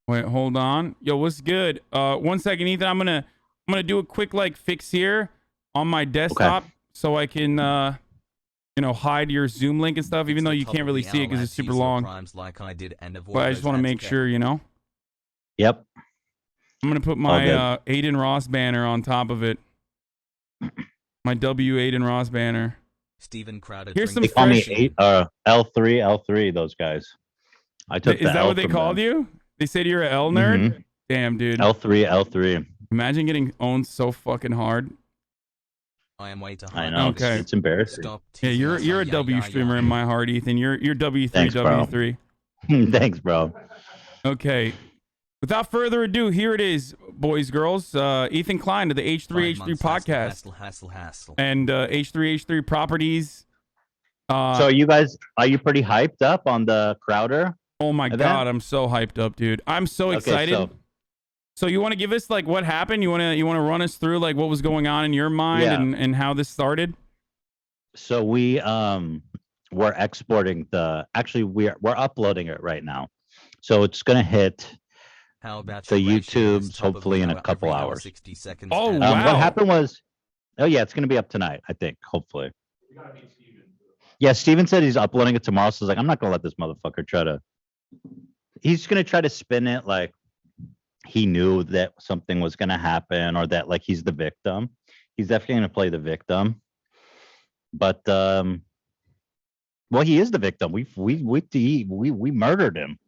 Wait, hold on. Yo, what's good? 1 second, Ethan. I'm gonna do a quick like fix here on my Okay. desktop so I can hide your Zoom link and stuff, even though you can't really see it because it's super long. But I just want to make sure, Yep. I'm gonna put All good. my Aiden Ross banner on top of it. My W Aiden Ross banner. Steven Crowder. Here's some They call me fresh. L3. Those guys. I took Is the that L what they from called them. you? They said you're an L nerd. Mhm. Damn, dude. L3. Imagine getting owned so fucking hard. I am way too I high. know. Okay. It's embarrassing. Stop. Yeah, you're a W streamer in my heart, Ethan. You're W3 Thanks, bro. W3. Thanks, bro. Okay. Without further ado, here it is, boys, girls. Ethan Klein of the H3H3 podcast Hassle. and H3H3 properties. So are you pretty hyped up on the Crowder? Oh my event? God, I'm so hyped up, dude. I'm so excited. Okay, so you want to give us like what happened? You want to run us through like what was going on in your mind and how this started? So we're exporting we're uploading it right now. So it's gonna hit the YouTubes hopefully in a couple hours. 60 seconds. Oh, wow. What happened was, it's gonna be up tonight, I think, hopefully. Yeah, Steven said he's uploading it tomorrow, so I was like, I'm not gonna let this motherfucker he's gonna try to spin it like he knew that something was gonna happen or that like he's the victim. He's definitely gonna play the victim. But well, he is the victim. We murdered him.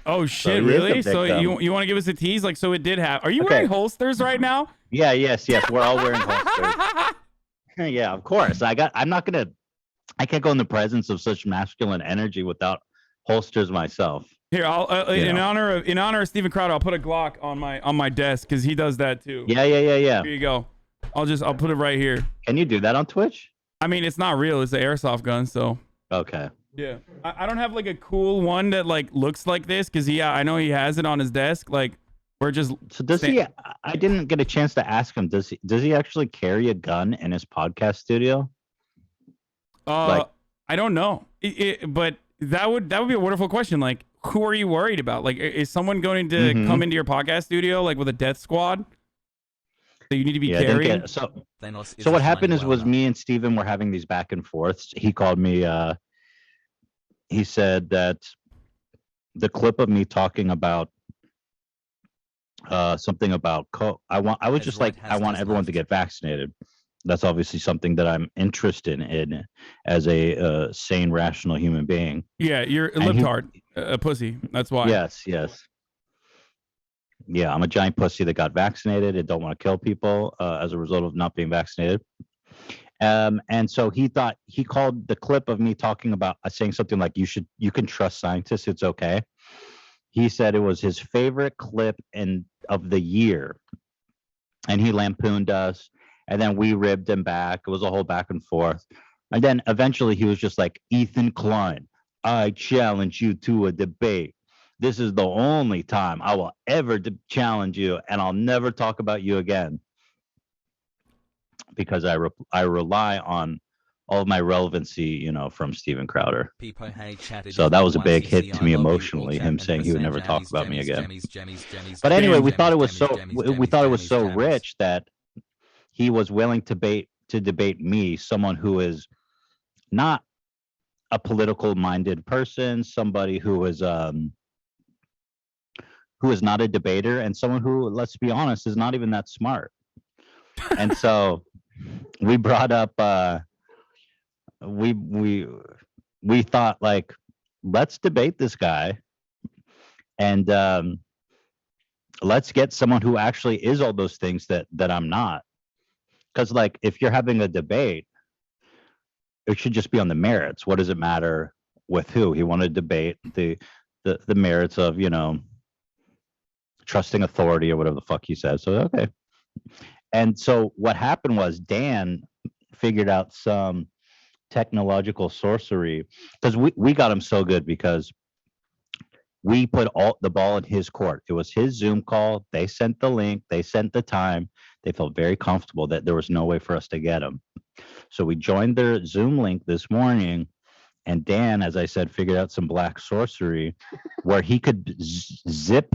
Oh shit! So really? So you want to give us a tease? Like, so it did happen. Are you wearing holsters right now? Yeah. Yes. We're all wearing holsters. Yeah, of course. I can't go in the presence of such masculine energy without holsters myself. Here, I'll in honor of Steven Crowder, I'll put a Glock on my desk because he does that too. Yeah. Here you go. I'll put it right here. Can you do that on Twitch? I mean, it's not real. It's an airsoft gun, so. Okay. Yeah. I don't have like a cool one that like looks like this because I know he has it on his desk. Like we're just. So does he? I didn't get a chance to ask him. Does he actually carry a gun in his podcast studio? I don't know. But that would be a wonderful question. Like, who are you worried about? Like, is someone going to come into your podcast studio like with a death squad that you need to be carrying? So what happened was me and Steven were having these back and forths. He called me. He said that the clip of me talking about something about I want everyone to get vaccinated. That's obviously something that I'm interested in as a sane, rational human being. Yeah, you're a libtard, a pussy. That's why. Yes. Yeah, I'm a giant pussy that got vaccinated and don't want to kill people as a result of not being vaccinated. And so he called the clip of me talking about saying something like you can trust scientists, it's okay. He said it was his favorite clip of the year, and he lampooned us, and then we ribbed him back. It was a whole back and forth, and then eventually he was just like, Ethan Klein, I challenge you to a debate. This is the only time I will ever challenge you, and I'll never talk about you again. Because I rely on all of my relevancy, from Steven Crowder. So that was a big hit to me emotionally, him saying he would never talk about me again. But anyway, we thought it was so rich that he was willing to debate me, someone who is not a political minded person, somebody who is not a debater, and someone who, let's be honest, is not even that smart. And so we brought up we thought, like, let's debate this guy, and let's get someone who actually is all those things that I'm not. Because, like, if you're having a debate, it should just be on the merits. What does it matter with who? He wanted to debate the merits of, trusting authority or whatever the fuck he said. So okay. And so what happened was Dan figured out some technological sorcery, because we got him so good because we put all the ball in his court. It was his Zoom call. They sent the link. They sent the time. They felt very comfortable that there was no way for us to get him. So we joined their Zoom link this morning, and Dan, as I said, figured out some black sorcery where he could zip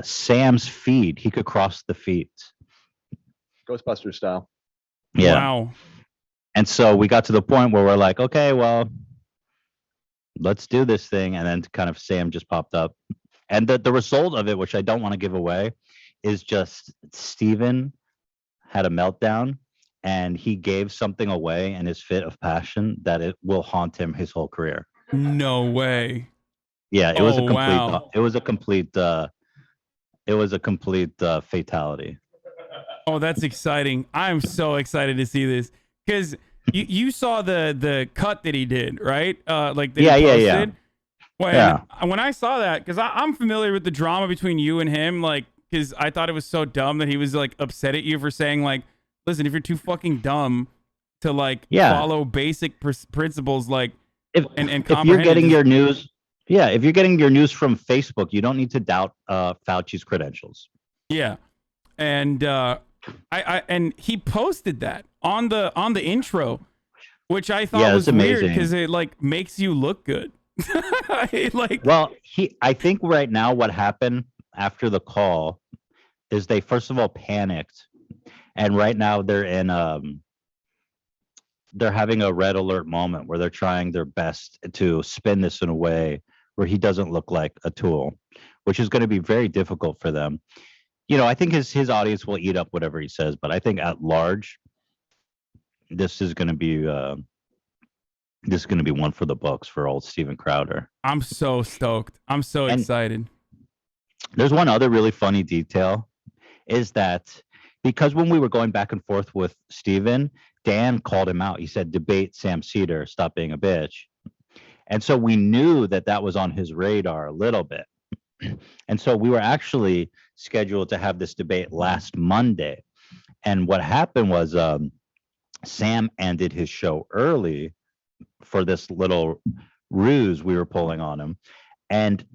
Sam's feed. He could cross the feeds. Ghostbusters style. Yeah. Wow. And so we got to the point where we're like, okay, well, let's do this thing. And then kind of Sam just popped up. And the result of it, which I don't want to give away, is just Steven had a meltdown and he gave something away in his fit of passion that it will haunt him his whole career. No way. Yeah, it was a complete Wow. it was a complete fatality. Oh, that's exciting. I'm so excited to see this because you saw the cut that he did, right? Like that he posted. Yeah. When I saw that, because I'm familiar with the drama between you and him, like, because I thought it was so dumb that he was like upset at you for saying like, listen, if you're too fucking dumb to like follow basic principles, like, if comprehend you're getting it, your news, if you're getting your news from Facebook, you don't need to doubt Fauci's credentials. Yeah, and and he posted that on the intro, which I thought was weird because it like makes you look good. I think right now what happened after the call is they first of all panicked, and right now they're in they're having a red alert moment where they're trying their best to spin this in a way where he doesn't look like a tool, which is going to be very difficult for them. You know, I think his audience will eat up whatever he says, but I think at large, this is going to be one for the books for old Steven Crowder. I'm so stoked. I'm so excited. There's one other really funny detail is that because when we were going back and forth with Steven, Dan called him out. He said, debate Sam Cedar, stop being a bitch. And so we knew that was on his radar a little bit. And so we were actually scheduled to have this debate last Monday. And what happened was Sam ended his show early for this little ruse we were pulling on him. And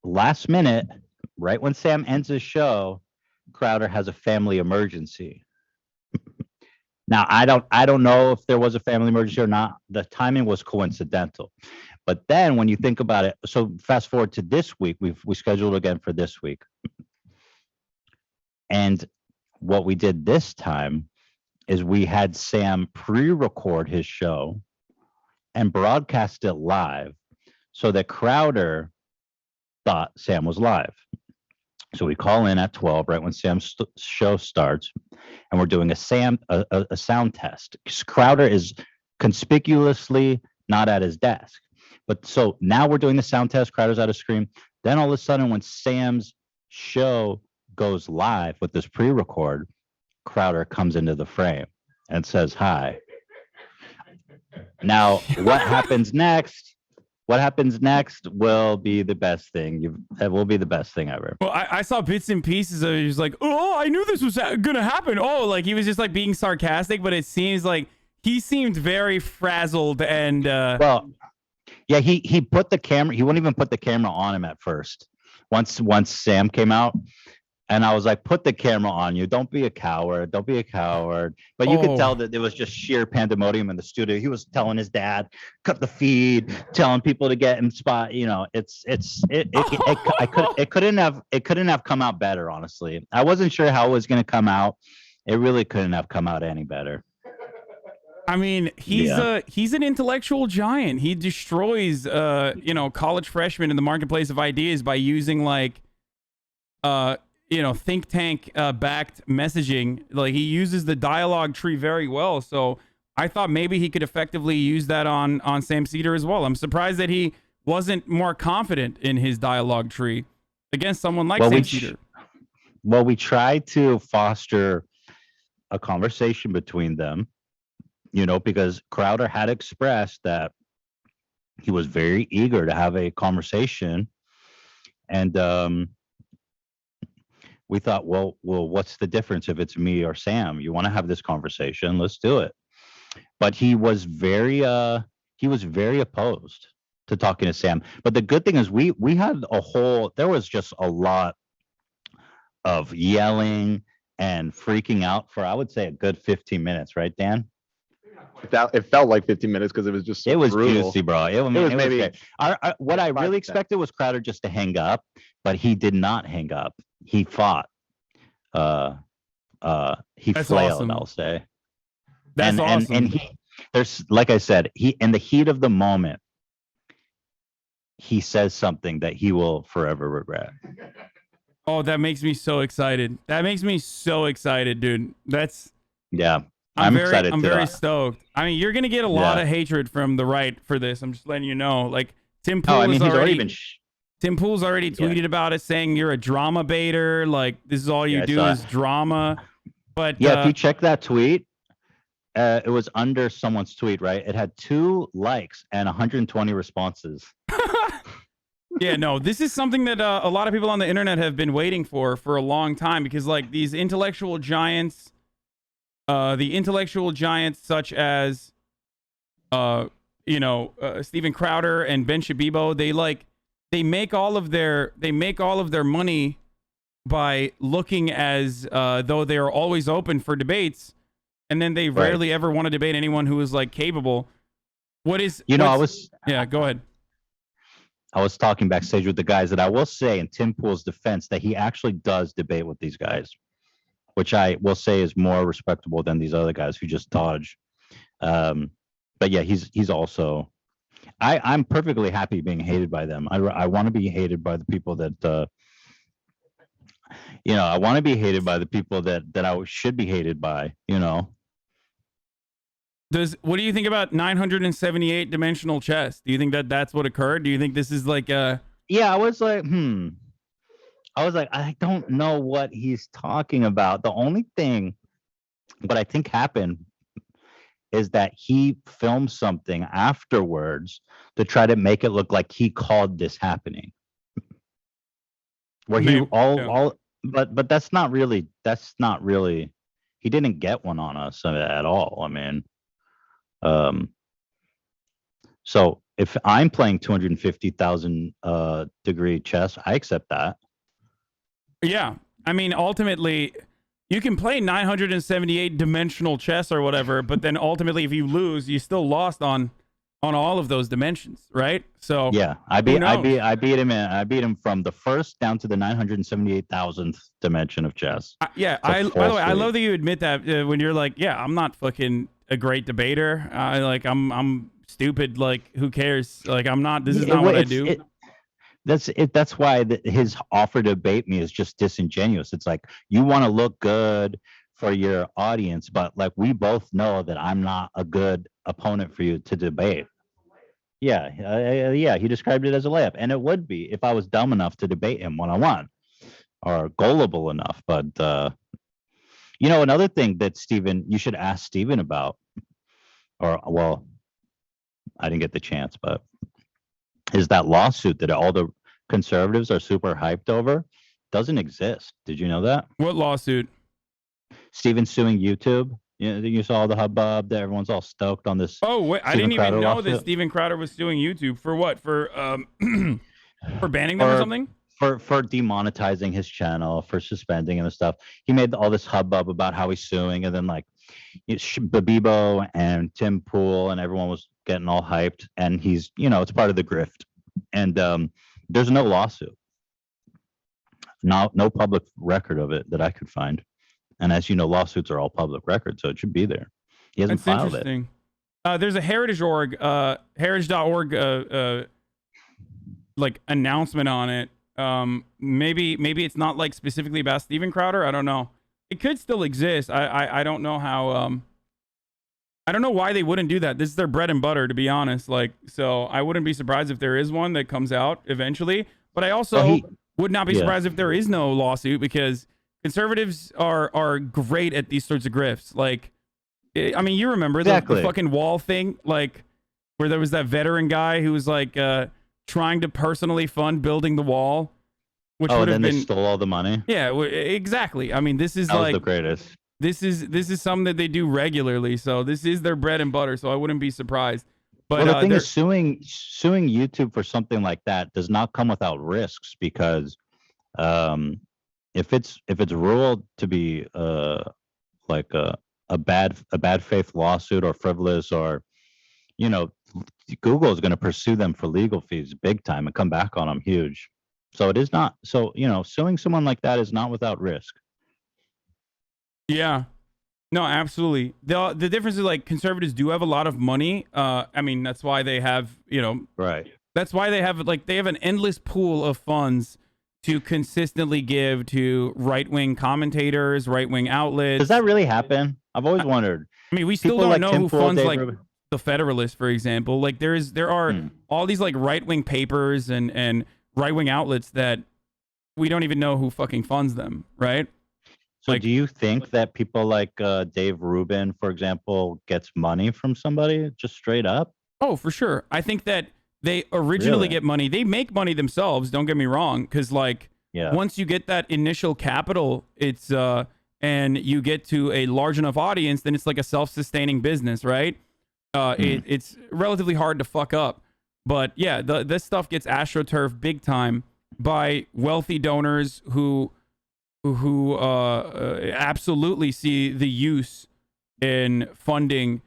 last minute, right when Sam ends his show, Crowder has a family emergency. Now, I don't know if there was a family emergency or not. The timing was coincidental. But then when you think about it, so fast forward to this week, we scheduled again for this week. And what we did this time is we had Sam pre-record his show and broadcast it live so that Crowder thought Sam was live. So we call in at 12, right when Sam's show starts, and we're doing a sound test. Crowder is conspicuously not at his desk. But so now we're doing the sound test, Crowder's at a screen. Then all of a sudden, when Sam's show goes live with this pre-record, Crowder comes into the frame and says hi. Now, what happens next? What happens next will be the best thing. It will be the best thing ever. Well, I saw bits and pieces of it. He was like, oh, I knew this was gonna happen. Oh, like he was just like being sarcastic, but it seems like he seemed very frazzled and yeah, he put the camera, he wouldn't even put the camera on him at first. Once Sam came out, and I was like, put the camera on you. Don't be a coward. Don't be a coward. But you could tell that there was just sheer pandemonium in the studio. He was telling his dad, cut the feed, telling people to get him spot. You know, it couldn't have come out better, honestly. I wasn't sure how it was going to come out. It really couldn't have come out any better. I mean, he's an intellectual giant. He destroys college freshmen in the marketplace of ideas by using like think tank backed messaging. Like he uses the dialogue tree very well. So I thought maybe he could effectively use that on Sam Cedar as well. I'm surprised that he wasn't more confident in his dialogue tree against someone like Sam Cedar. Well, we tried to foster a conversation between them, because Crowder had expressed that he was very eager to have a conversation. And we thought, well, what's the difference if it's me or Sam? You want to have this conversation? Let's do it. But he was very opposed to talking to Sam. But the good thing is we had there was just a lot of yelling and freaking out for, I would say, a good 15 minutes, right, Dan? It felt like 15 minutes because it was just so It was brutal. juicy, bro. It was maybe great. What I 5 really to 10. expected was Crowder just to hang up, but he did not hang up. He fought. He That's flailed, awesome. I'll say. That's awesome. And there's, like I said, he, in the heat of the moment, he says something that he will forever regret. Oh, that makes me so excited. That makes me so excited, dude. Yeah. I'm excited. I'm very stoked. I mean, you're gonna get a lot of hatred from the right for this. I'm just letting you know. Like Tim Pool he's already been. Tim Pool's already tweeted about it, saying you're a drama baiter. Like this is all you do is drama. But yeah, if you check that tweet, it was under someone's tweet, right? It had 2 likes and 120 responses. Yeah, no, this is something that a lot of people on the internet have been waiting for a long time, because like these intellectual giants, the intellectual giants such as, Steven Crowder and Ben Shabibo, they make all of their money by looking as though they are always open for debates, and then they rarely ever want to debate anyone who is like capable. Go ahead. I was talking backstage with the guys that I will say, in Tim Pool's defense, that he actually does debate with these guys, which I will say is more respectable than these other guys who just dodge. But yeah, he's also. I'm perfectly happy being hated by them. I want to be hated by the people that. I want to be hated by the people that I should be hated by. What do you think about 978 dimensional chess? Do you think that that's what occurred? Do you think this is like a... Yeah, I was like, I don't know what he's talking about. The only thing what I think happened is that he filmed something afterwards to try to make it look like he called this happening. Where but that's not really, he didn't get one on us at all. I mean, so if I'm playing 250,000 degree chess, I accept that. Yeah. I mean, ultimately, you can play 978 dimensional chess or whatever, but then ultimately, if you lose, you still lost on all of those dimensions, right? So yeah, I beat him from the first down to the 978,000th dimension of chess. By the way, I love that you admit that when you're like, yeah, I'm not fucking a great debater. I'm stupid. Like, who cares? Like, I'm not. This is not what I do. That's why his offer to debate me is just disingenuous. It's like, you want to look good for your audience, but like, we both know that I'm not a good opponent for you to debate. Yeah, he described it as a layup, and it would be if I was dumb enough to debate him one-on-one, or gullible enough. But another thing that you should ask Steven about, or well, I didn't get the chance, but is that lawsuit that all the conservatives are super hyped over doesn't exist. Did you know that? What lawsuit? Steven suing YouTube. You saw the hubbub that everyone's all stoked on this. Oh, wait, I didn't even know that Steven Crowder was suing YouTube for what? For for banning them or something? For demonetizing his channel, for suspending and stuff. He made all this hubbub about how he's suing, and then like Babibo and Tim Pool and everyone was getting all hyped, and he's it's part of the grift, and there's no lawsuit, no public record of it that I could find. And as you know, lawsuits are all public record, so it should be there. He hasn't filed it. There's a heritage.org like announcement on it. Maybe it's not like specifically about Steven Crowder. I don't know. It could still exist. I don't know how. I don't know why they wouldn't do that. This is their bread and butter, to be honest. Like, so I wouldn't be surprised if there is one that comes out eventually. But I also would not be surprised if there is no lawsuit, because conservatives are great at these sorts of grifts. Like, I mean, you remember the fucking wall thing, like where there was that veteran guy who was like trying to personally fund building the wall, which would have been, they stole all the money. Yeah, exactly. I mean, this is that was the greatest. This is something that they do regularly, so this is their bread and butter. So I wouldn't be surprised. But the thing is, suing YouTube for something like that does not come without risks, because if it's ruled to be a bad faith lawsuit or frivolous, or you know, Google is going to pursue them for legal fees big time and come back on them huge. So it is not. So suing someone like that is not without risk. Yeah. No, absolutely. The difference is like conservatives do have a lot of money. I mean, that's why they have, Right. that's why they have an endless pool of funds to consistently give to right-wing commentators, right-wing outlets. Does that really happen? I've always wondered. I mean, we still People don't like know Tim who Pool, funds Dave like Rubin. the Federalist, for example. Like there are all these like right-wing papers and right-wing outlets that we don't even know who fucking funds them, right? So like- do you think that people like Dave Rubin, for example, gets money from somebody just straight up? Oh, for sure. I think that they originally Really? get money. They make money themselves. Don't get me wrong, because like Yeah. once you get that initial capital, it's and you get to a large enough audience, then it's like a self-sustaining business, right? It's relatively hard to fuck up. But yeah, this stuff gets astroturfed big time by wealthy donors who absolutely see the use in funding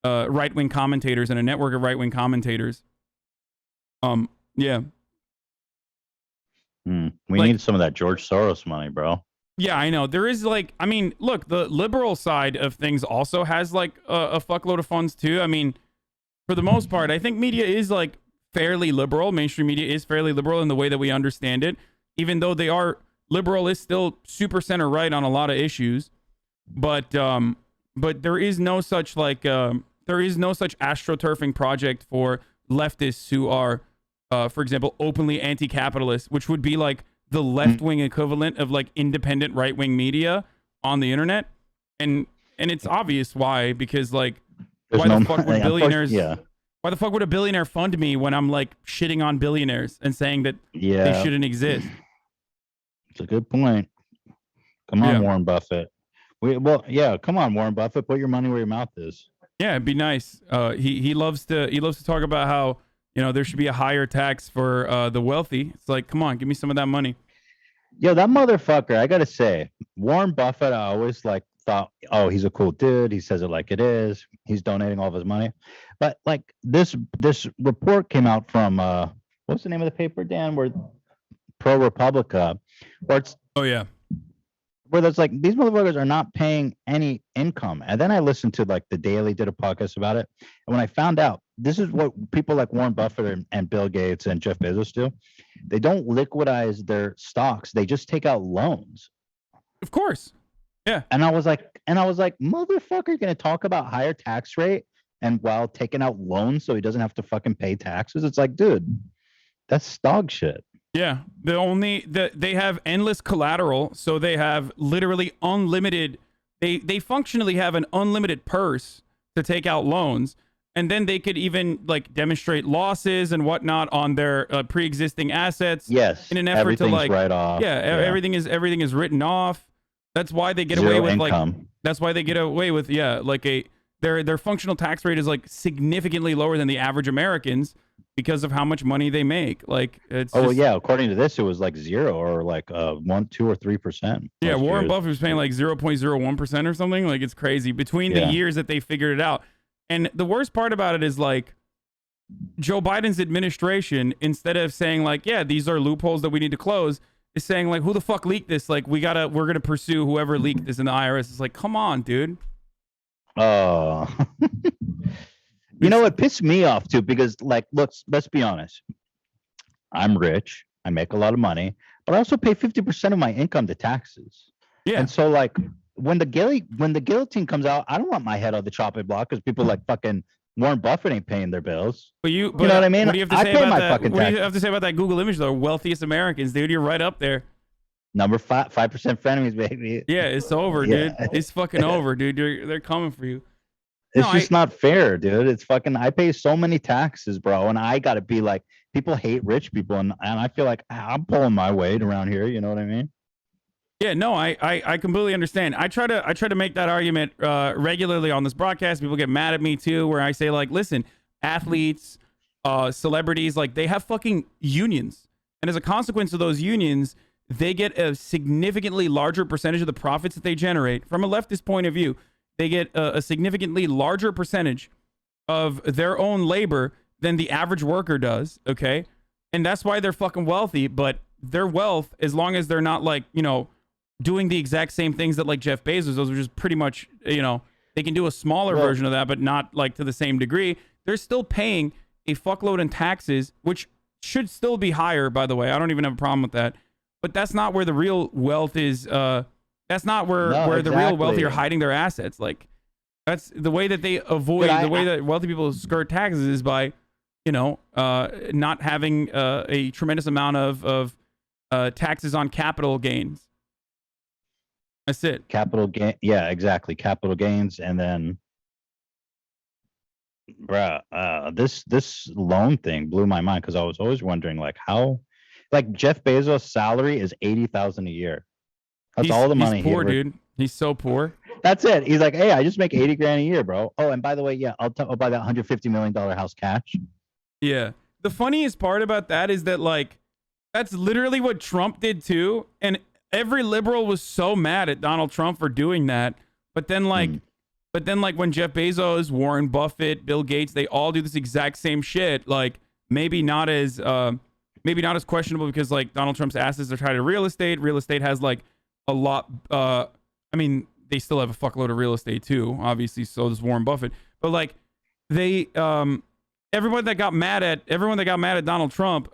right-wing commentators and a network of right-wing commentators. Yeah. We Like- need some of that George Soros money, bro. Yeah, I know. There is like, I mean, look, the liberal side of things also has like a fuckload of funds too. I mean, for the most part, I think media is like fairly liberal. Mainstream media is fairly liberal in the way that we understand it, even though they are liberal is still super center right on a lot of issues. But there is no such like astroturfing project for leftists who are, for example, openly anti-capitalist, which would be like the left-wing equivalent of like independent right-wing media on the internet. And it's obvious why, because like There's why no the fuck would money. billionaires Yeah. why the fuck would a billionaire fund me when I'm like shitting on billionaires and saying that Yeah. they shouldn't exist? It's a good point. Come on, Yeah. Warren Buffett. Come on, Warren Buffett. Put your money where your mouth is. Yeah, it'd be nice. He loves to talk about how there should be a higher tax for the wealthy. It's like, come on, give me some of that money. Yo, that motherfucker, I gotta say, Warren Buffett, I always like thought, oh, he's a cool dude. He says it like it is. He's donating all of his money. But like this report came out from what's the name of the paper, Dan? Where ProRepublica, where there's like these motherfuckers are not paying any income. And then I listened to like the Daily did a podcast about it. And when I found out this is what people like Warren Buffett and Bill Gates and Jeff Bezos do, they don't liquidize their stocks. They just take out loans. Of course. Yeah. And I was like, motherfucker, you're gonna talk about higher tax rate and while taking out loans so he doesn't have to fucking pay taxes. It's like, dude, that's dog shit. Yeah, they have endless collateral, so they have literally unlimited. They functionally have an unlimited purse to take out loans, and then they could even like demonstrate losses and whatnot on their pre-existing assets. Yes, in an effort to like write off. Yeah, everything is written off. That's why they get away with like. That's why they get away with like their functional tax rate is like significantly lower than the average Americans, because of how much money they make. Like it's according to this it was like 0 or like 1, 2 or 3%. Yeah, Warren Buffett was paying like 0.01% or something. Like it's crazy between the years that they figured it out. And the worst part about it is like Joe Biden's administration, instead of saying like, yeah, these are loopholes that we need to close, is saying like, who the fuck leaked this? Like we're gonna pursue whoever leaked this in the IRS. It's like, come on, dude. Oh. You know what pissed me off too? Because like, let's be honest. I'm rich. I make a lot of money, but I also pay 50% of my income to taxes. Yeah. And so like when the guillotine comes out, I don't want my head on the chopping block because people like fucking Warren Buffett ain't paying their bills. But you know what I mean? What do you have to I say pay about my that? fucking What do you taxes. have to say about that Google image though? Wealthiest Americans, dude. You're right up there. Number 5% frenemies, baby. Yeah, it's over, dude. It's fucking over, dude. They're coming for you. It's just not fair, dude. It's fucking, I pay so many taxes, bro. And I got to be like, people hate rich people. And I feel like I'm pulling my weight around here. You know what I mean? Yeah, no, I completely understand. I try to make that argument regularly on this broadcast. People get mad at me too, where I say like, listen, athletes, celebrities, like they have fucking unions. And as a consequence of those unions, they get a significantly larger percentage of the profits that they generate. From a leftist point of view, they get a significantly larger percentage of their own labor than the average worker does, okay? And that's why they're fucking wealthy, but their wealth, as long as they're not like, you know, doing the exact same things that like Jeff Bezos does, which is pretty much, you know, they can do a smaller version of that, but not like to the same degree. They're still paying a fuckload in taxes, which should still be higher, by the way. I don't even have a problem with that. But that's not where the real wealth is. That's not where the real wealthy are hiding their assets. Like, that's the way that they avoid, that wealthy people skirt taxes is by, you know, not having a tremendous amount of taxes on capital gains. That's it. Capital gain. Yeah, exactly. Capital gains. And then, bruh, this loan thing blew my mind because I was always wondering, like, how, like, Jeff Bezos' salary is $80,000 a year. That's all the money. He's poor, dude. He's so poor. That's it. He's like, hey, I just make 80 grand a year, bro. Oh, and by the way, yeah, I'll buy that $150 million house cash. Yeah. The funniest part about that is that, like, that's literally what Trump did too. And every liberal was so mad at Donald Trump for doing that. But then, like, when Jeff Bezos, Warren Buffett, Bill Gates, they all do this exact same shit. Like, maybe not as questionable because, like, Donald Trump's assets are tied to real estate. Real estate has, like, a lot. I mean, they still have a fuckload of real estate too, obviously. So does Warren Buffett. But, like, they everyone that got mad at Donald Trump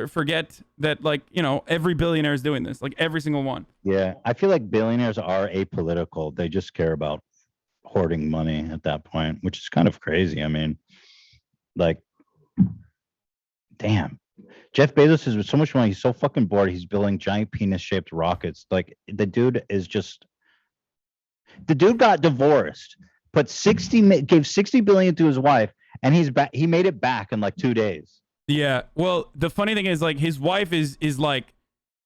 forget that, like, you know, every billionaire is doing this, like every single one. Yeah, I feel like billionaires are apolitical. They just care about hoarding money at that point, which is kind of crazy. I mean, like, damn. Jeff Bezos is with so much money. He's so fucking bored. He's building giant penis-shaped rockets. Like, the dude got divorced, gave $60 billion to his wife, and he's back. He made it back in like 2 days. Yeah. Well, the funny thing is, like, his wife is like,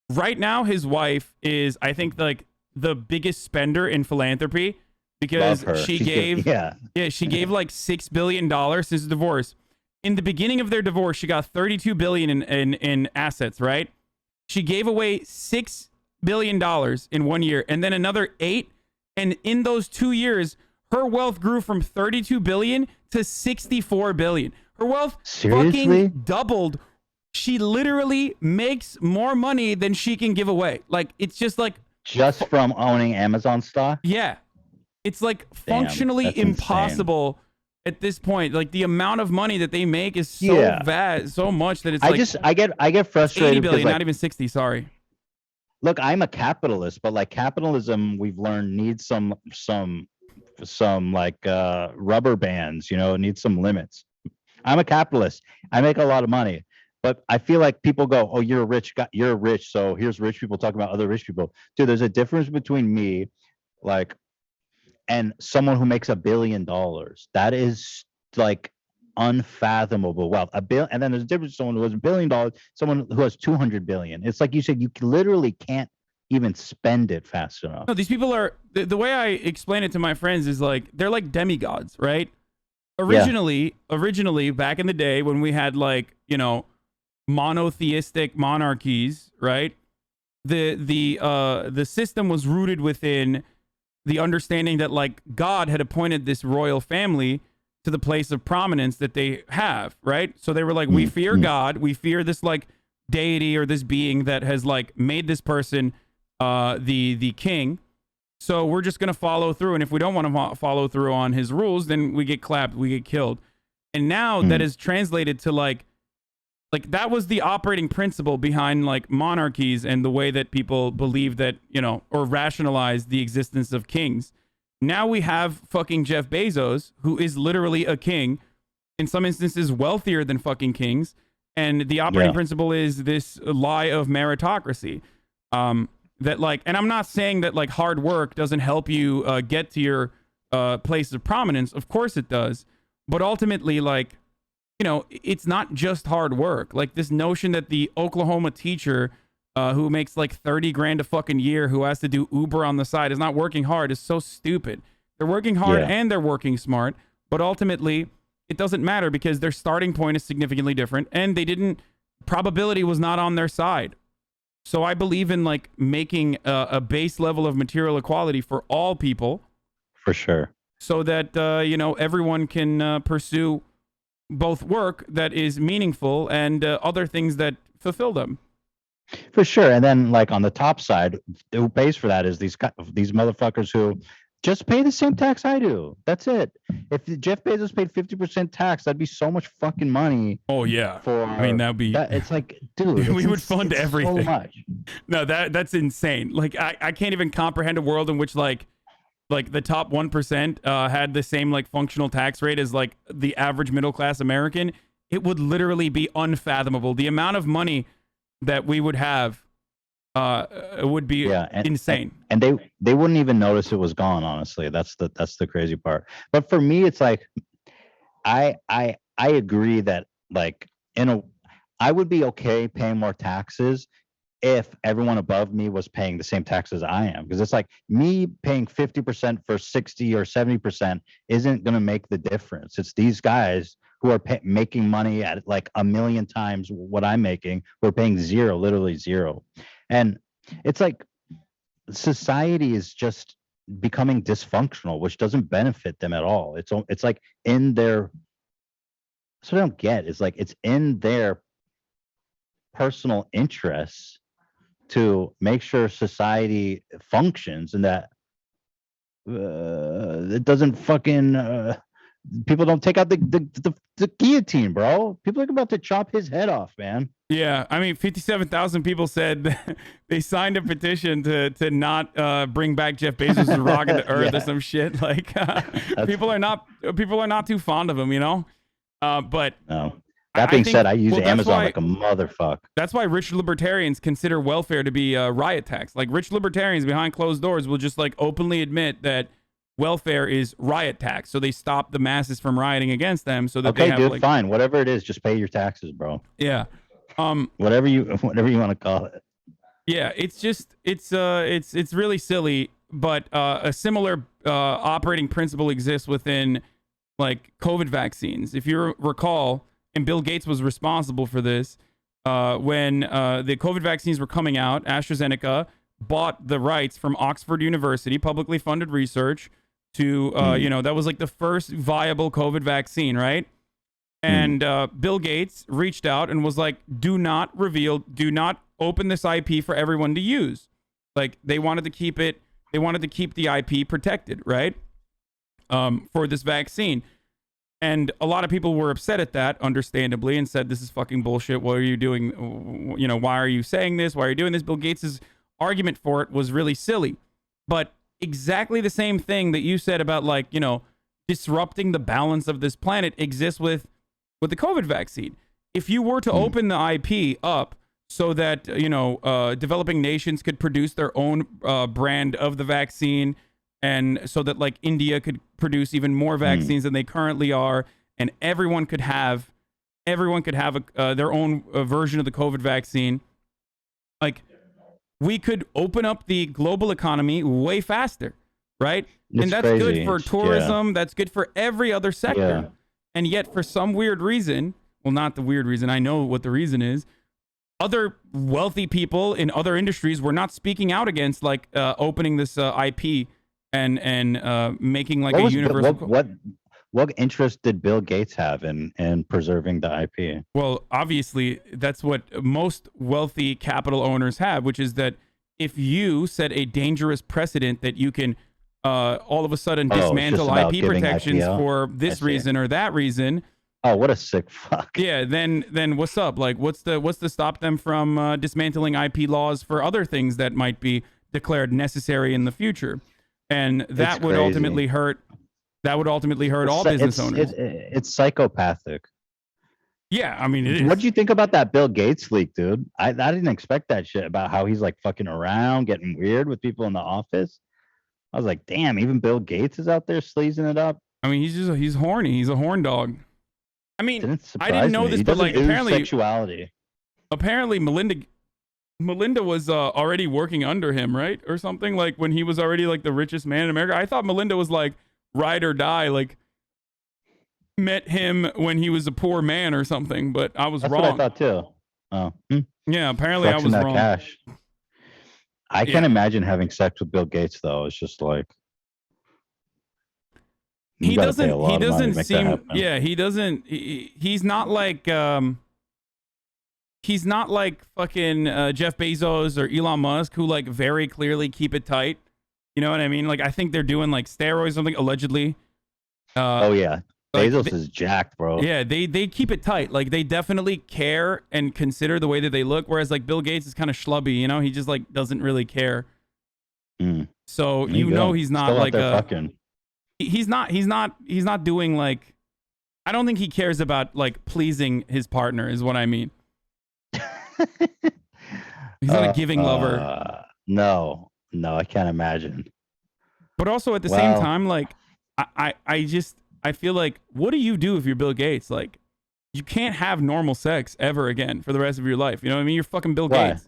right now his wife is, I think, like, the biggest spender in philanthropy because she gave like $6 billion since the divorce. In the beginning of their divorce, she got $32 billion in assets, right? She gave away $6 billion in 1 year and then another 8. And in those 2 years, her wealth grew from $32 billion to $64 billion. Her wealth fucking doubled. She literally makes more money than she can give away. Like, it's just like... Just from owning Amazon stock? Yeah. It's like functionally impossible at this point. Like, the amount of money that they make is so vast, so much that it's I get frustrated. 80 billion, not even 60, sorry. Look, I'm a capitalist, but like capitalism, we've learned needs some like rubber bands, you know, it needs some limits. I'm a capitalist. I make a lot of money, but I feel like people go, oh, you're rich, so here's rich people talking about other rich people. Dude, there's a difference between me, like, and someone who makes $1 billion. That is like unfathomable wealth. And then there's a difference between someone who has $1 billion, someone who has 200 billion. It's like you said, you literally can't even spend it fast enough. No, these people are, the way I explain it to my friends is like, they're like demigods, right? Originally back in the day when we had, like, you know, monotheistic monarchies, right? The system was rooted within the understanding that, like, God had appointed this royal family to the place of prominence that they have, right? So they were like, we fear God, we fear this, like, deity or this being that has, like, made this person the king. So we're just gonna follow through, and if we don't want to follow through on his rules, then we get clapped, we get killed. And now that is translated to like that was the operating principle behind, like, monarchies and the way that people believe that, you know, or rationalize the existence of kings. Now we have fucking Jeff Bezos, who is literally a king, in some instances wealthier than fucking kings, and the operating principle is this lie of meritocracy. That, like, and I'm not saying that, like, hard work doesn't help you get to your place of prominence. Of course it does. But ultimately, like, you know, it's not just hard work. Like, this notion that the Oklahoma teacher who makes like 30 grand a fucking year, who has to do Uber on the side, is not working hard, is so stupid. They're working hard and they're working smart. But ultimately, it doesn't matter because their starting point is significantly different, and probability was not on their side. So I believe in, like, making a base level of material equality for all people. For sure. so that everyone can pursue both work that is meaningful and other things that fulfill them. For sure. And then like on the top side, who pays for that is these motherfuckers who just pay the same tax I do. That's it. If Jeff Bezos paid 50% tax, that'd be so much fucking money. Oh yeah. That'd be. It's like, dude, we would fund everything. So much. No, that's insane. Like I can't even comprehend a world in which like the top 1% had the same like functional tax rate as like the average middle class American. It would literally be unfathomable. The amount of money that we would have would be insane. And they wouldn't even notice it was gone, honestly. That's the crazy part. But for me, it's like I agree that like I would be okay paying more taxes if everyone above me was paying the same taxes I am, because it's like me paying 50% for 60 or 70% isn't going to make the difference. It's these guys who are making money at like a million times what I'm making, who are paying zero, literally zero. And it's like society is just becoming dysfunctional, which doesn't benefit them at all. It's like in their, so I don't get, it's like it's in their personal interests to make sure society functions and that it doesn't fucking people don't take out the guillotine, bro. People are about to chop his head off, man. Yeah, I mean, 57,000 people said they signed a petition to not bring back Jeff Bezos' rocket to Earth or some shit. Like people are not too fond of him, But no. That being said, I use Amazon like a motherfucker. That's why rich libertarians consider welfare to be a riot tax. Like rich libertarians behind closed doors will just like openly admit that welfare is riot tax, so they stop the masses from rioting against them. So that they have, dude, fine, whatever it is, just pay your taxes, bro. Yeah, whatever you want to call it. Yeah, it's just it's really silly, but a similar operating principle exists within like COVID vaccines. If you recall. And Bill Gates was responsible for this when the COVID vaccines were coming out. AstraZeneca bought the rights from Oxford University, publicly funded research, to that was like the first viable COVID vaccine, right? And Bill Gates reached out and was like, do not open this IP for everyone to use. Like they wanted to keep the IP protected, right? For this vaccine. And a lot of people were upset at that, understandably, and said, this is fucking bullshit. What are you doing? Why are you saying this? Why are you doing this? Bill Gates' argument for it was really silly. But exactly the same thing that you said about, like, disrupting the balance of this planet exists with the COVID vaccine. If you were to open the IP up so that, developing nations could produce their own brand of the vaccine, and so that like India could produce even more vaccines than they currently are, and everyone could have their own version of the COVID vaccine. Like we could open up the global economy way faster, right? And that's crazy. Good for tourism. Yeah. That's good for every other sector. Yeah. And yet, for some weird reason, well, not the weird reason, I know what the reason is. Other wealthy people in other industries were not speaking out against like opening this IP. And making like a universal. What interest did Bill Gates have in preserving the IP? Well, obviously, that's what most wealthy capital owners have, which is that if you set a dangerous precedent that you can all of a sudden dismantle IP protections for this reason or that reason. Oh, what a sick fuck. Yeah, then what's up? Like, what's to stop them from dismantling IP laws for other things that might be declared necessary in the future? And that would ultimately hurt. That would ultimately hurt all business owners. It's psychopathic. Yeah, I mean, it is. What do you think about that Bill Gates leak, dude? I didn't expect that shit about how he's like fucking around, getting weird with people in the office. I was like, damn, even Bill Gates is out there sleazing it up. I mean, he's horny. He's a horn dog. I mean, I didn't know this, but like apparently sexuality. Apparently, Melinda was already working under him, right? Or something, like when he was already like the richest man in America. I thought Melinda was like ride or die, like met him when he was a poor man or something, but I was wrong. That's what I thought too. Oh. Yeah, apparently flexing I was wrong. Cash. I can't imagine having sex with Bill Gates though. It's just like he gotta pay doesn't. a lot He of money to doesn't make that seem. happen. Yeah, he doesn't. He's not like. He's not like fucking Jeff Bezos or Elon Musk, who like very clearly keep it tight. You know what I mean? Like I think they're doing like steroids or something allegedly. Oh yeah, like, Bezos is jacked, bro. Yeah, they keep it tight. Like they definitely care and consider the way that they look. Whereas like Bill Gates is kind of schlubby. You know, he just like doesn't really care. So There you go. he's not Still out like there a. fucking. He's not doing like. I don't think he cares about like pleasing his partner. Is what I mean. He's not a giving lover. No, I can't imagine. But also at the same time, like I feel like, what do you do if you're Bill Gates? Like, you can't have normal sex ever again for the rest of your life. You know what I mean? You're fucking Bill Gates.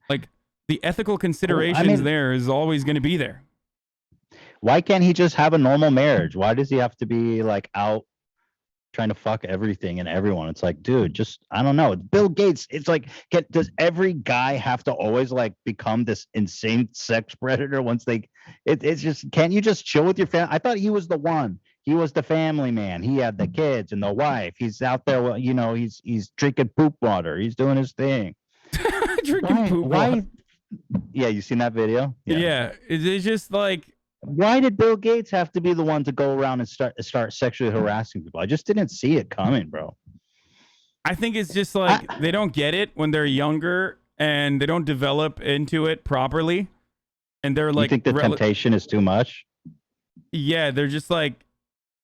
Like, the ethical considerations there is always going to be there. Why can't he just have a normal marriage? Why does he have to be like out trying to fuck everything and everyone? It's like, dude, just, I don't know. It's Bill Gates. It's like, does every guy have to always like become this insane sex predator once it's just, can't you just chill with your family? I thought he was the one. He was the family man. He had the kids and the wife. He's out there, you know, he's drinking poop water. He's doing his thing. Drinking poop water. Yeah, you seen that video? Yeah. It's just like, why did Bill Gates have to be the one to go around and start sexually harassing people? I just didn't see it coming, bro. I think it's just like they don't get it when they're younger and they don't develop into it properly. And they're like, you think the temptation is too much? Yeah, they're just like,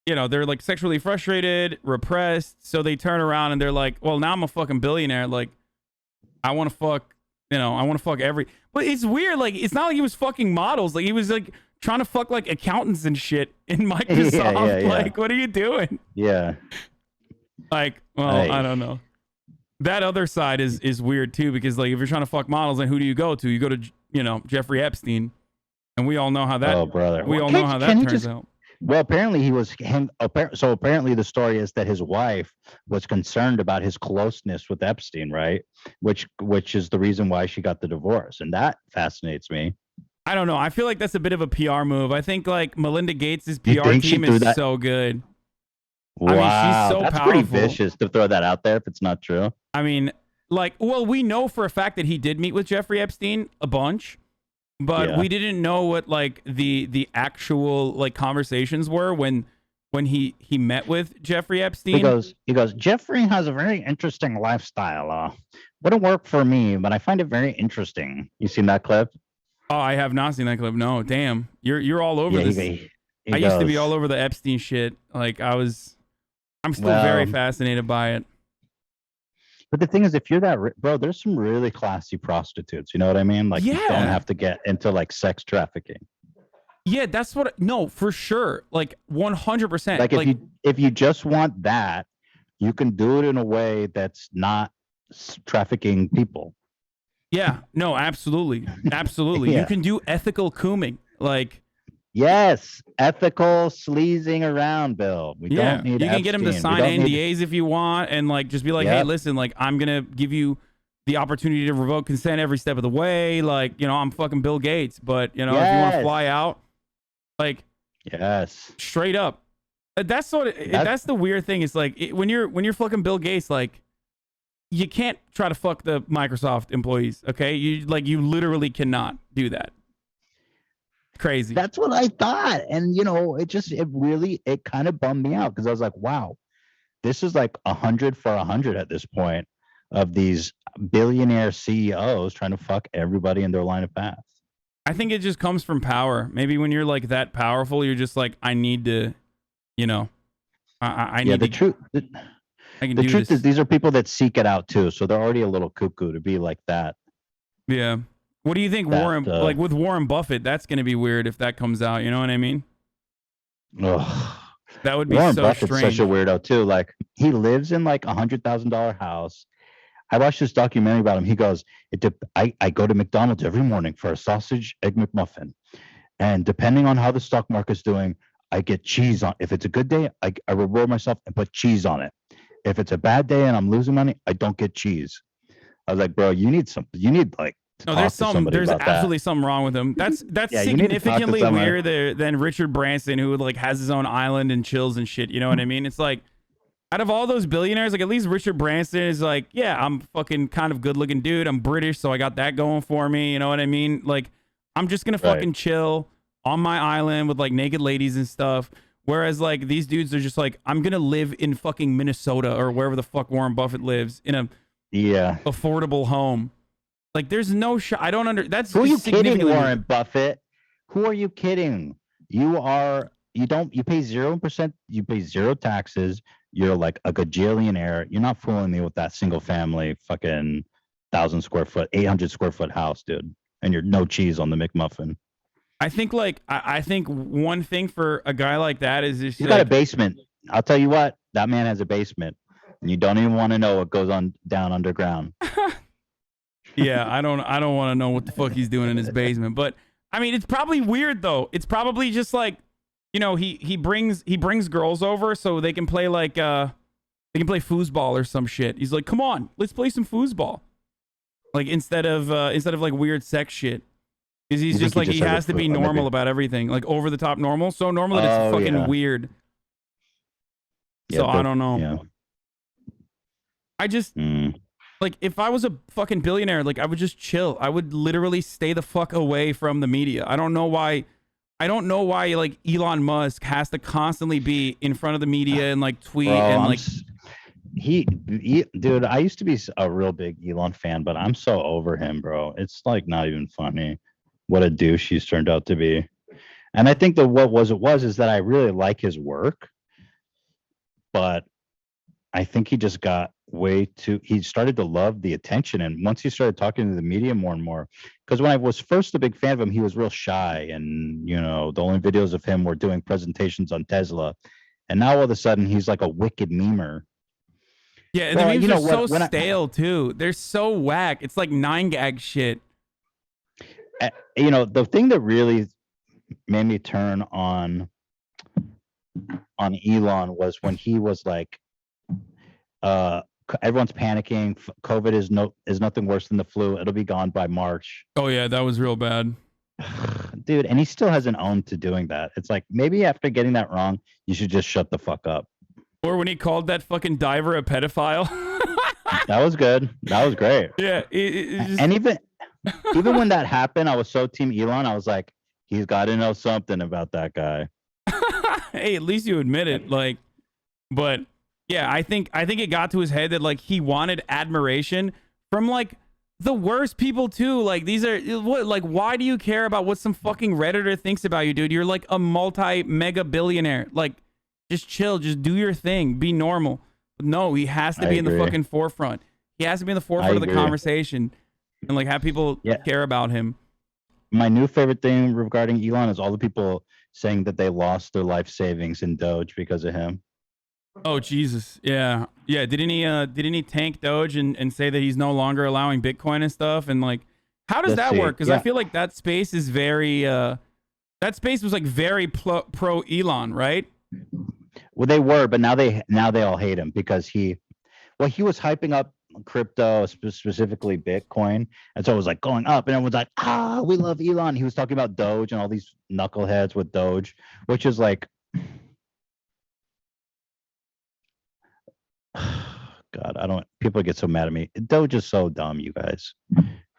you know, they're like sexually frustrated, repressed. So they turn around and they're like, well, now I'm a fucking billionaire. Like, I want to fuck, you know, I want to fuck but it's weird. Like, it's not like he was fucking models. Like, he was like trying to fuck like accountants and shit in Microsoft. Yeah. Like, what are you doing? Yeah. Like, well, I don't know. That other side is weird too, because like if you're trying to fuck models, then who do you go to? You go to, you know, Jeffrey Epstein, and we all know how that. Oh, brother. We all know how that turns out. Well, apparently he was him. So apparently the story is that his wife was concerned about his closeness with Epstein, right? Which is the reason why she got the divorce, and that fascinates me. I don't know. I feel like that's a bit of a PR move. I think like Melinda Gates' PR team is so good. Wow, I mean, she's so that's powerful. Pretty vicious to throw that out there if it's not true. I mean, like, well, we know for a fact that he did meet with Jeffrey Epstein a bunch, but we didn't know what like the actual like conversations were when he met with Jeffrey Epstein. He goes, Jeffrey has a very interesting lifestyle. Wouldn't work for me, but I find it very interesting. You seen that clip? Oh, I have not seen that clip. No, damn. You're all over this. I used to be all over the Epstein shit. Like I'm still very fascinated by it. But the thing is, if you're that, bro, there's some really classy prostitutes. You know what I mean? Like, you don't have to get into like sex trafficking. Yeah, that's what. No, for sure. Like 100%. Like if you just want that, you can do it in a way that's not trafficking people. Yeah. No, absolutely, absolutely. You can do ethical cooming. Like. Yes, ethical sleazing around, Bill. We don't need. You can get him to sign NDAs if you want, and like just be like, hey, listen, like I'm gonna give you the opportunity to revoke consent every step of the way. Like, you know, I'm fucking Bill Gates, but you know, if you want to fly out, like, straight up. That's that's the weird thing. Is like when you're fucking Bill Gates, like you can't try to fuck the Microsoft employees. Okay, you literally cannot do that. Crazy. That's what I thought. And you know, it kind of bummed me out because I was like, wow, this is like 100 for 100 at this point of these billionaire CEOs trying to fuck everybody in their line of path. I think it just comes from power. Maybe when you're like that powerful, you're just like, I need to, you know, I need the truth. The truth is these are people that seek it out too. So they're already a little cuckoo to be like that. Yeah. What do you think, like with Warren Buffett, that's going to be weird if that comes out. You know what I mean? Ugh. That would be Warren so Buffett's strange. Such a weirdo too. Like he lives in like $100,000 house. I watched this documentary about him. He goes, I go to McDonald's every morning for a sausage egg McMuffin. And depending on how the stock market's doing, I get cheese on. If it's a good day, I reward myself and put cheese on it. If it's a bad day and I'm losing money, I don't get cheese. I was like, bro, you need like to No, talk to somebody there's about absolutely something wrong with him. That's Yeah, you need to talk to significantly someone. weirder than Richard Branson, who like has his own island and chills and shit. You know what I mean? It's like, out of all those billionaires, like at least Richard Branson is like, yeah, I'm fucking kind of good looking dude. I'm British, so I got that going for me. You know what I mean? Like, I'm just gonna Right. fucking chill on my island with like naked ladies and stuff. Whereas like these dudes are just like, I'm gonna live in fucking Minnesota or wherever the fuck Warren Buffett lives in a Yeah. affordable home. Like, there's no shot. I don't under. That's Who are you kidding, significantly Warren Buffett? Who are you kidding? You pay 0%, you pay zero taxes. You're like a gajillionaire. You're not fooling me with that single family fucking 1,000 square foot, 800 square foot house, dude. And you're no cheese on the McMuffin. I think like I think one thing for a guy like that is just He's got a basement. I'll tell you what, that man has a basement. And you don't even want to know what goes on down underground. yeah, I don't want to know what the fuck he's doing in his basement. But I mean, it's probably weird though. It's probably just like, you know, he brings girls over so they can play like they can play foosball or some shit. He's like, come on, let's play some foosball. Like instead of like weird sex shit. Because he's just like, he has to be normal about everything, like over the top normal, so normal that it's fucking weird. Yeah, so I don't know. Yeah. I just like, if I was a fucking billionaire, like I would just chill. I would literally stay the fuck away from the media. I don't know why like Elon Musk has to constantly be in front of the media and like tweet and like. He, dude, I used to be a real big Elon fan, but I'm so over him, bro. It's like not even funny what a douche he's turned out to be. And I think that what is that I really like his work, but I think he just got he started to love the attention. And once he started talking to the media more and more, because when I was first a big fan of him, he was real shy. And, you know, the only videos of him were doing presentations on Tesla. And now all of a sudden he's like a wicked memer. Yeah, and the memes are so stale too. They're so whack. It's like 9gag shit. You know, the thing that really made me turn on Elon was when he was like, everyone's panicking. COVID is nothing worse than the flu. It'll be gone by March. Oh yeah, that was real bad. Dude, and he still hasn't owned to doing that. It's like, maybe after getting that wrong, you should just shut the fuck up. Or when he called that fucking diver a pedophile. That was good. That was great. Yeah. Just... And even when that happened, I was so team Elon. I was like, he's got to know something about that guy. Hey, at least you admit it. Like, but yeah, I think it got to his head that like he wanted admiration from like the worst people too. Like, these are what, like, why do you care about what some fucking Redditor thinks about you, dude? You're like a mega billionaire. Like, just chill, just do your thing, be normal. No, he has to be in the fucking forefront. He has to be in the forefront of the conversation and like have people care about him. My new favorite thing regarding Elon is all the people saying that they lost their life savings in Doge because of him. Oh Jesus, yeah. Didn't he tank Doge and say that he's no longer allowing Bitcoin and stuff? And like, how does that work? Because I feel like that space is very that space was like very pro Elon, right? Well, they were, but now they all hate him because he was hyping up crypto, specifically Bitcoin, and so it was like going up, and everyone's like, we love Elon. He was talking about Doge and all these knuckleheads with Doge, which is like, God, people get so mad at me. Doge is so dumb, you guys.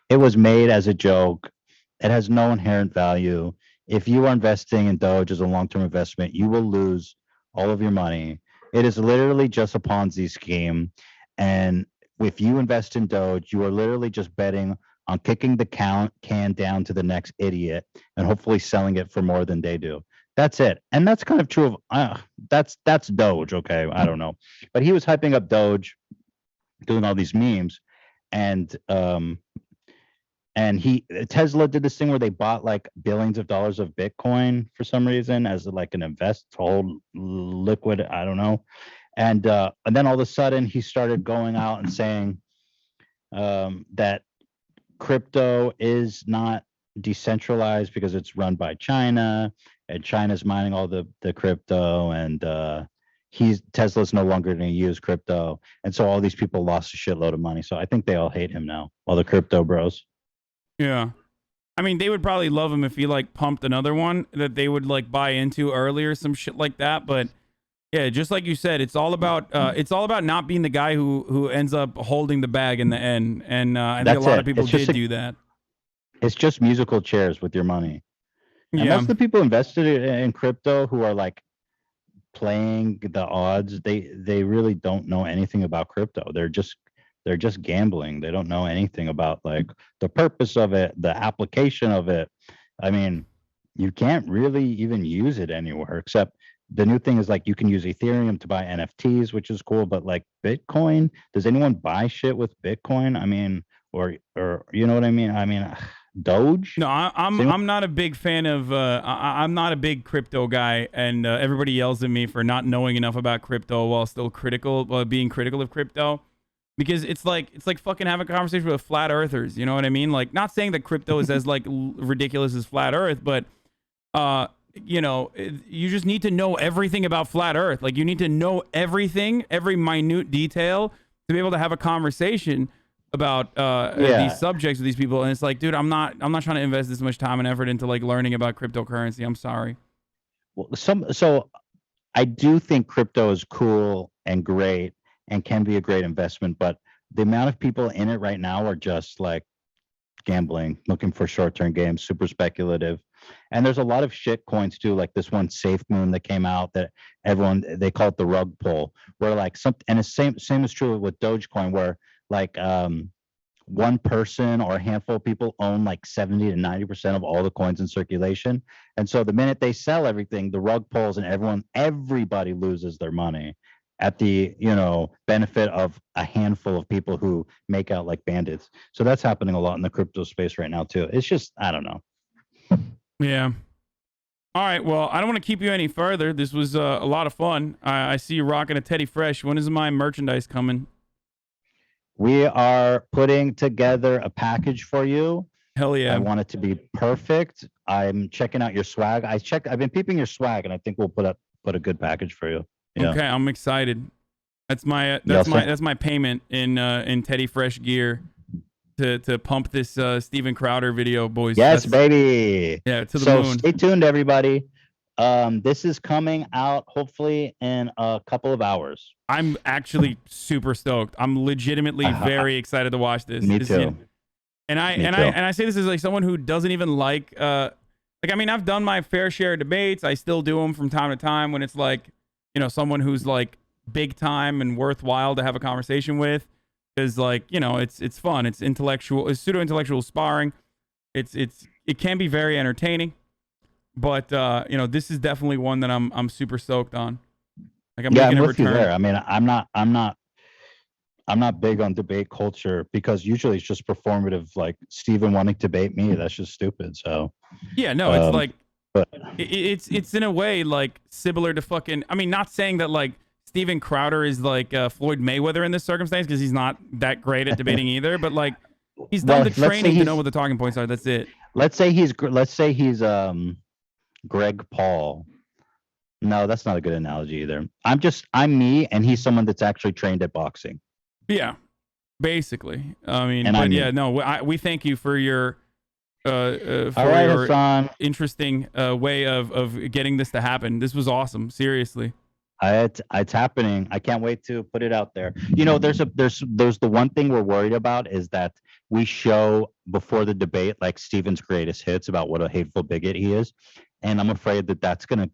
It was made as a joke. It has no inherent value. If you are investing in Doge as a long-term investment, you will lose all of your money. It is literally just a Ponzi scheme. And if you invest in Doge, you are literally just betting on kicking the can down to the next idiot and hopefully selling it for more than they do. That's it. And that's kind of true of that's Doge, okay? I don't know. But he was hyping up Doge, doing all these memes, and Tesla did this thing where they bought like billions of dollars of Bitcoin for some reason as like an hold liquid. I don't know. And then all of a sudden he started going out and saying that crypto is not decentralized because it's run by China and China's mining all the crypto, and Tesla's no longer going to use crypto. And so all these people lost a shitload of money. So I think they all hate him now, all the crypto bros. Yeah. I mean, they would probably love him if he like pumped another one that they would like buy into early or some shit like that. But yeah, just like you said, it's all about not being the guy who ends up holding the bag in the end. And I think a That's lot it. of people It's just did do that. it's just musical chairs with your money. And Yeah. most of the people invested in crypto who are like playing the odds, they really don't know anything about crypto. They're just gambling. They don't know anything about like the purpose of it, the application of it. I mean, you can't really even use it anywhere except the new thing is like you can use Ethereum to buy NFTs, which is cool, but like Bitcoin, does anyone buy shit with Bitcoin? I mean, or you know what I mean? I mean, Doge? No, I'm not a big fan of I'm not a big crypto guy, and everybody yells at me for not knowing enough about crypto while still being critical of crypto, because it's like fucking having a conversation with flat earthers. You know what I mean? Like, not saying that crypto is as like ridiculous as flat Earth, but you know, you just need to know everything about flat Earth. Like, you need to know everything, every minute detail to be able to have a conversation about these subjects with these people. And it's like, dude, I'm not trying to invest this much time and effort into like learning about cryptocurrency. I'm sorry. Well, so I do think crypto is cool and great and can be a great investment, but the amount of people in it right now are just like gambling, looking for short-term games, super speculative. And there's a lot of shit coins too, like this one Safe Moon that came out that they call it the rug pull, where like and the same is true with Dogecoin, where like one person or a handful of people own like 70 to 90% of all the coins in circulation. And so the minute they sell everything, the rug pulls and everybody loses their money at the, benefit of a handful of people who make out like bandits. So that's happening a lot in the crypto space right now too. It's just, I don't know. Yeah. All right. Well, I don't want to keep you any further. This was a lot of fun. I see you rocking a Teddy Fresh. When is my merchandise coming? We are putting together a package for you. Hell yeah. I want it to be perfect. I'm checking out your swag. I've been peeping your swag, and I think we'll put a good package for you. Yeah. Okay, I'm excited. That's my payment in Teddy Fresh gear to pump this Steven Crowder video, boys. Yes, baby. Yeah, to the so moon. Stay tuned, everybody. This is coming out hopefully in a couple of hours. I'm actually super stoked. I'm legitimately very excited to watch this. Me too. And I say this as like someone who doesn't even like I mean, I've done my fair share of debates. I still do them from time to time when it's like, someone who's like big time and worthwhile to have a conversation with, is like, it's fun. It's intellectual. It's pseudo intellectual sparring. It can be very entertaining, but this is definitely one that I'm super stoked on. Like, I'm making a return. You there. I mean, I'm not big on debate culture because usually it's just performative. Like Steven wanting to debate me, that's just stupid. So yeah, no, it's like. But it's in a way like similar to fucking. I mean, not saying that like Steven Crowder is like Floyd Mayweather in this circumstance, because he's not that great at debating either. But like, he's done the training to know what the talking points are. That's it. Let's say he's Greg Paul. No, that's not a good analogy either. I'm me, and he's someone that's actually trained at boxing. Yeah, basically. I mean, we thank you for your. For your Hasan. interesting way of getting this to happen. This was awesome. Seriously. It's happening. I can't wait to put it out there. There's the one thing we're worried about is that we show before the debate like Steven's greatest hits about what a hateful bigot he is, and I'm afraid that that's gonna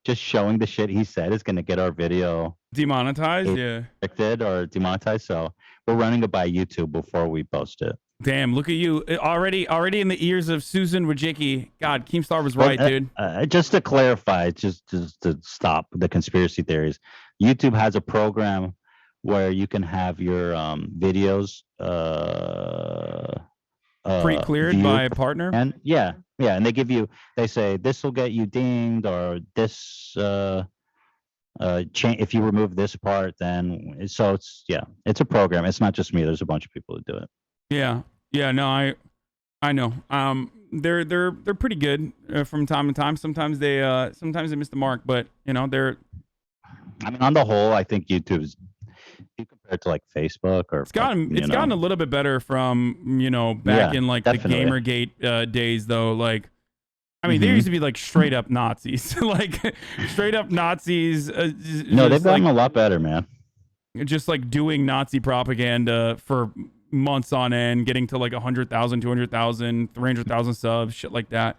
just showing the shit he said is gonna get our video demonetized, or demonetized. So we're running it by YouTube before we post it. Damn, look at you. Already in the ears of Susan Wojcicki. God, Keemstar was right, dude. Just to clarify, just to stop the conspiracy theories, YouTube has a program where you can have your videos pre-cleared by a partner. And and they say this will get you dinged, or this if you remove this part, then it's a program. It's not just me. There's a bunch of people that do it. Yeah, no, I know. They're pretty good from time to time. Sometimes they miss the mark, but they're. I mean, on the whole, I think YouTube's. You compare compared to like Facebook or It's gotten a little bit better from back in like definitely. the Gamergate days though. Like, I mean, there used to be like straight up Nazis, like straight up Nazis. No, they've gotten a lot better, man. Just like doing Nazi propaganda for months on end, getting to like 100,000, 200,000, 300,000 subs, shit like that.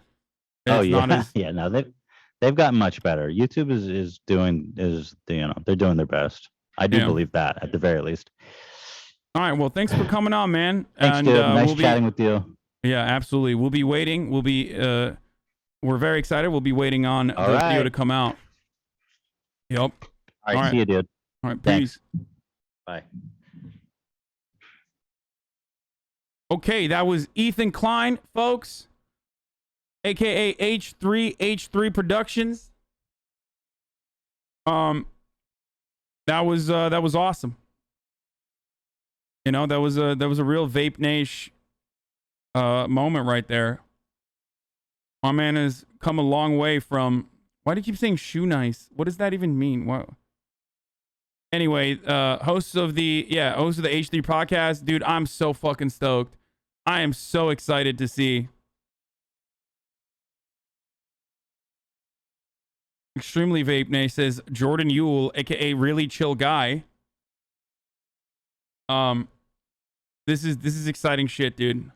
Oh yeah, yeah. No, they've gotten much better. YouTube is doing they're doing their best. I do believe that at the very least. All right. Well, thanks for coming on, man. Thanks, dude. Nice chatting with you. Yeah, absolutely. We'll be waiting. We're very excited. We'll be waiting on the video to come out. Yep. All right. See you, dude. All right. Thanks. Peace. Bye. Okay, that was Ethan Klein, folks, aka H3 Productions. That was awesome. That was a real Vape Nation moment right there. My man has come a long way from. Why do you keep saying shoe nice? What does that even mean? What? Anyway, hosts of the H3 podcast, dude. I'm so fucking stoked. I am so excited to see. Extremely Vape Nay says Jordan Yule, aka Really Chill Guy. This is exciting shit, dude.